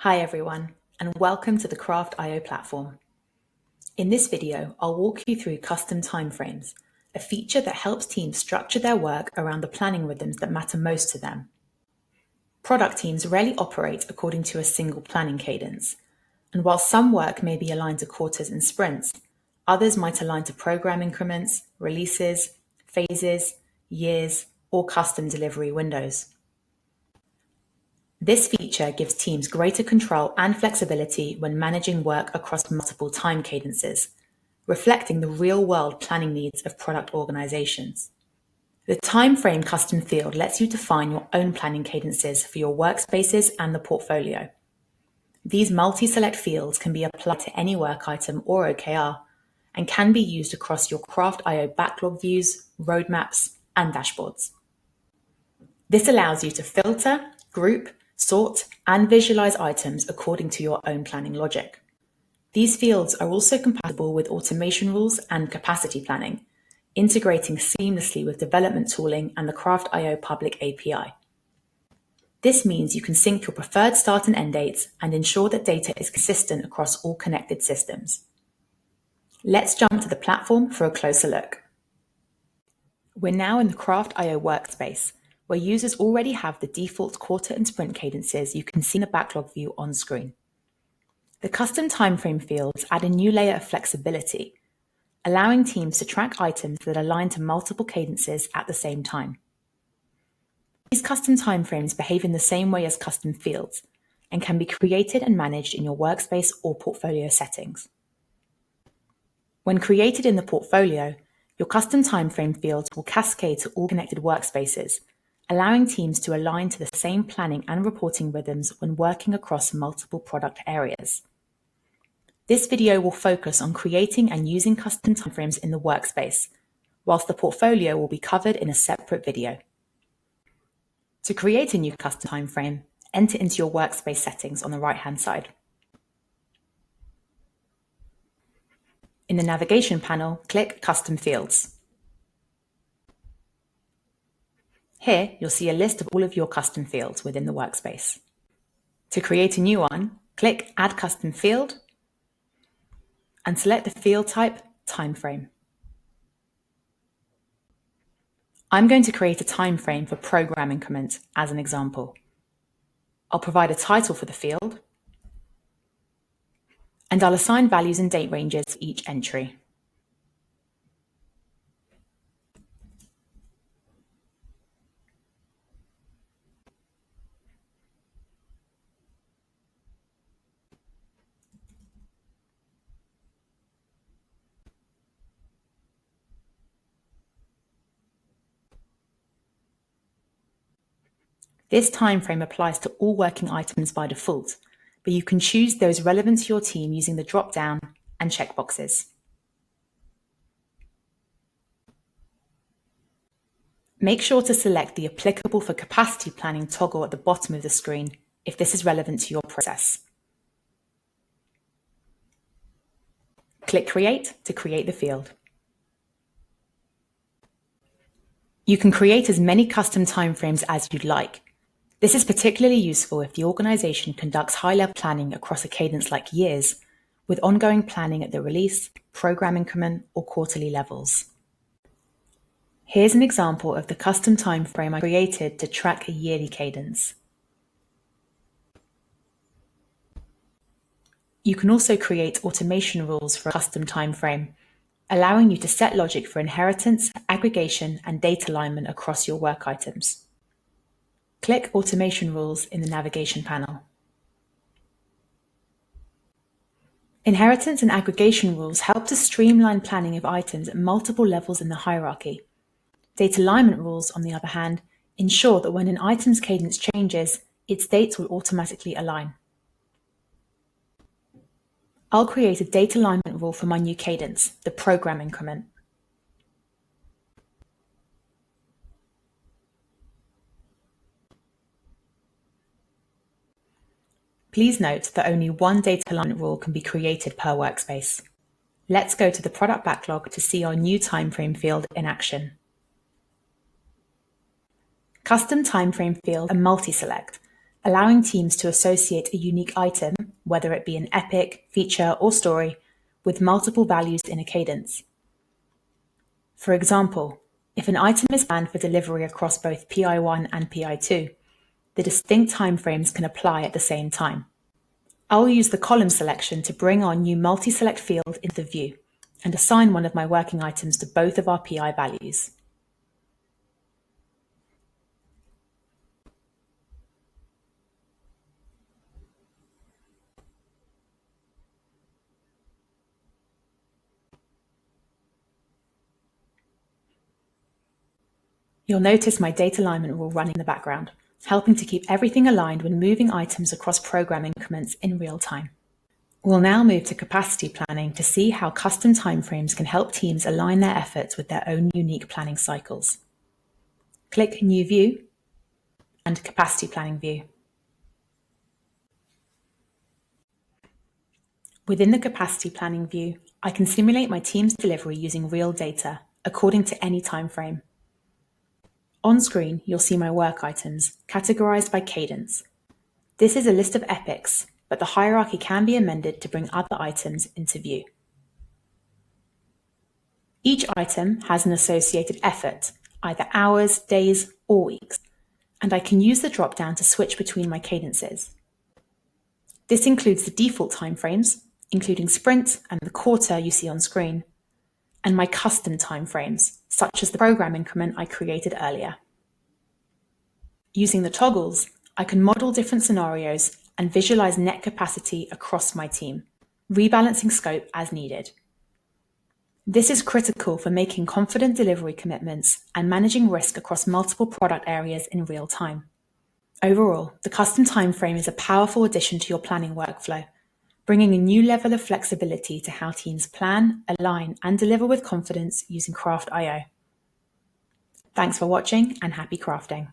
Hi everyone, and welcome to the Craft.io platform. In this video, I'll walk you through custom timeframes, a feature that helps teams structure their work around the planning rhythms that matter most to them. Product teams rarely operate according to a single planning cadence, and while some work may be aligned to quarters and sprints, others might align to program increments, releases, phases, years, or custom delivery windows. This feature gives teams greater control and flexibility when managing work across multiple time cadences, reflecting the real-world planning needs of product organizations. The Timeframe Custom Field lets you define your own planning cadences for your workspaces and the portfolio. These multi-select fields can be applied to any work item or OKR and can be used across your Craft.io backlog views, roadmaps, and dashboards. This allows you to filter, group, sort, and visualize items according to your own planning logic. These fields are also compatible with automation rules and capacity planning, integrating seamlessly with development tooling and the Craft.io public API. This means you can sync your preferred start and end dates and ensure that data is consistent across all connected systems. Let's jump to the platform for a closer look. We're now in the Craft.io workspace, where users already have the default quarter and sprint cadences you can see in the backlog view on screen. The custom timeframe fields add a new layer of flexibility, allowing teams to track items that align to multiple cadences at the same time. These custom timeframes behave in the same way as custom fields and can be created and managed in your workspace or portfolio settings. When created in the portfolio, your custom timeframe fields will cascade to all connected workspaces, allowing teams to align to the same planning and reporting rhythms when working across multiple product areas. This video will focus on creating and using custom timeframes in the workspace, whilst the portfolio will be covered in a separate video. To create a new custom timeframe, enter into your workspace settings on the right-hand side. In the navigation panel, click Custom Fields. Here, you'll see a list of all of your custom fields within the workspace. To create a new one, click Add Custom Field and select the field type Timeframe. I'm going to create a timeframe for program increment as an example. I'll provide a title for the field, and I'll assign values and date ranges for each entry. This timeframe applies to all working items by default, but you can choose those relevant to your team using the drop-down and checkboxes. Make sure to select the Applicable for Capacity Planning toggle at the bottom of the screen if this is relevant to your process. Click Create to create the field. You can create as many custom timeframes as you'd like. This is particularly useful if the organization conducts high-level planning across a cadence like years, with ongoing planning at the release, program increment, or quarterly levels. Here's an example of the custom timeframe I created to track a yearly cadence. You can also create automation rules for a custom timeframe, allowing you to set logic for inheritance, aggregation, and data alignment across your work items. Click Automation Rules in the navigation panel. Inheritance and aggregation rules help to streamline planning of items at multiple levels in the hierarchy. Data alignment rules, on the other hand, ensure that when an item's cadence changes, its dates will automatically align. I'll create a data alignment rule for my new cadence, the program increment. Please note that only one data alignment rule can be created per workspace. Let's go to the product backlog to see our new timeframe field in action. Custom timeframe fields are multi-select, allowing teams to associate a unique item, whether it be an epic, feature, or story, with multiple values in a cadence. For example, if an item is planned for delivery across both PI1 and PI2, the distinct timeframes can apply at the same time. I'll use the column selection to bring our new multi-select field into the view and assign one of my working items to both of our PI values. You'll notice my data alignment rule running in the background, helping to keep everything aligned when moving items across program increments in real time. We'll now move to capacity planning to see how custom timeframes can help teams align their efforts with their own unique planning cycles. Click New View and Capacity Planning View. Within the Capacity Planning view, I can simulate my team's delivery using real data, according to any timeframe. On screen, you'll see my work items, categorized by cadence. This is a list of epics, but the hierarchy can be amended to bring other items into view. Each item has an associated effort, either hours, days, or weeks, and I can use the drop-down to switch between my cadences. This includes the default timeframes, including sprint and the quarter you see on screen, and my custom timeframes, such as the program increment I created earlier. Using the toggles, I can model different scenarios and visualize net capacity across my team, rebalancing scope as needed. This is critical for making confident delivery commitments and managing risk across multiple product areas in real time. Overall, the custom timeframe is a powerful addition to your planning workflow, bringing a new level of flexibility to how teams plan, align, and deliver with confidence using Craft.io. Thanks for watching and happy crafting.